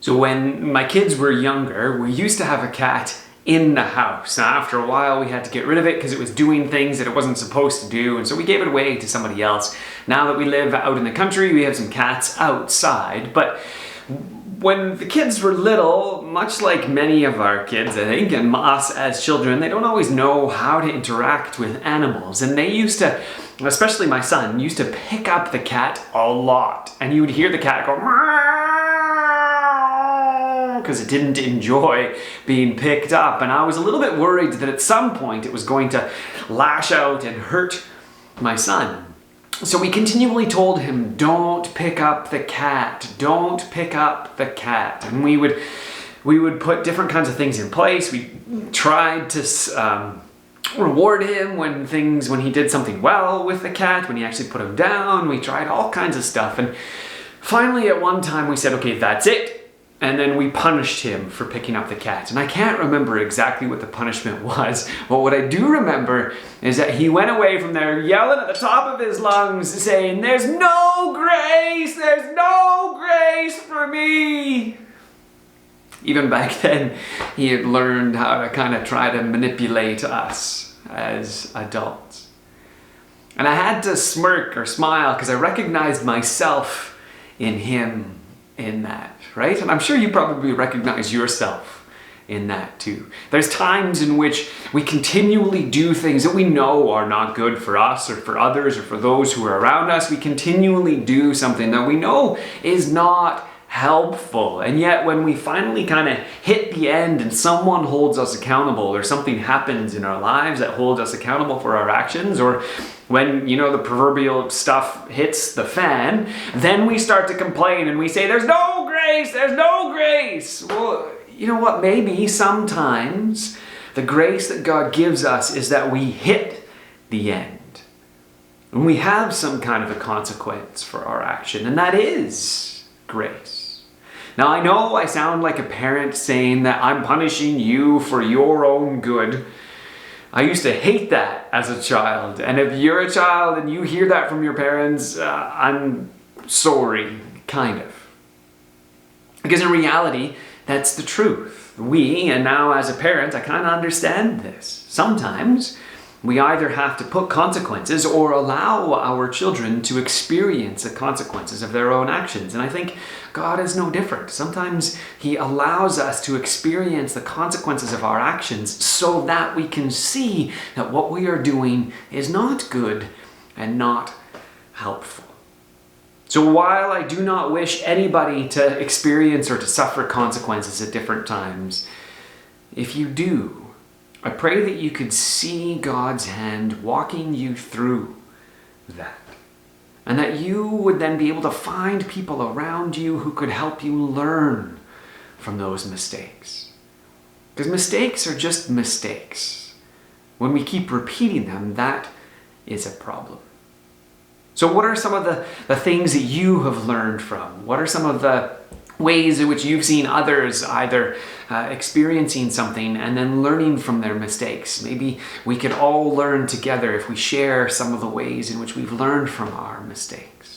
So when my kids were younger, we used to have a cat in the house. Now, after a while, we had to get rid of it because it was doing things that it wasn't supposed to do, and so we gave it away to somebody else. Now that we live out in the country, we have some cats outside, but when the kids were little, much like many of our kids, I think, and us as children, they don't always know how to interact with animals. And they used to, especially my son, used to pick up the cat a lot. And you would hear the cat go, because it didn't enjoy being picked up. And I was a little bit worried that at some point it was going to lash out and hurt my son. So we continually told him, don't pick up the cat, don't pick up the cat. And we would put different kinds of things in place. We tried to reward him when he did something well with the cat, when he actually put him down. We tried all kinds of stuff. And finally at one time we said, okay, that's it. And then we punished him for picking up the cat. And I can't remember exactly what the punishment was, but what I do remember is that he went away from there yelling at the top of his lungs, saying, there's no grace for me. Even back then, he had learned how to kind of try to manipulate us as adults. And I had to smirk or smile because I recognized myself in him in that, right? And I'm sure you probably recognize yourself in that too. There's times in which we continually do things that we know are not good for us or for others or for those who are around us. We continually do something that we know is not helpful. And yet when we finally kind of hit the end and someone holds us accountable, or something happens in our lives that holds us accountable for our actions, or when, the proverbial stuff hits the fan, then we start to complain and we say, there's no grace. Well, you know what? Maybe sometimes the grace that God gives us is that we hit the end. And we have some kind of a consequence for our action, and that is grace. Now, I know I sound like a parent saying that I'm punishing you for your own good. I used to hate that as a child. And if you're a child and you hear that from your parents, I'm sorry, kind of. Because in reality, that's the truth. And now as a parent, I kind of understand this. Sometimes we either have to put consequences or allow our children to experience the consequences of their own actions. And I think God is no different. Sometimes He allows us to experience the consequences of our actions so that we can see that what we are doing is not good and not helpful. So while I do not wish anybody to experience or to suffer consequences at different times, if you do, I pray that you could see God's hand walking you through that. And that you would then be able to find people around you who could help you learn from those mistakes. Because mistakes are just mistakes. When we keep repeating them, that is a problem. So what are some of the things that you have learned from? What are some of the ways in which you've seen others either experiencing something and then learning from their mistakes? Maybe we could all learn together if we share some of the ways in which we've learned from our mistakes.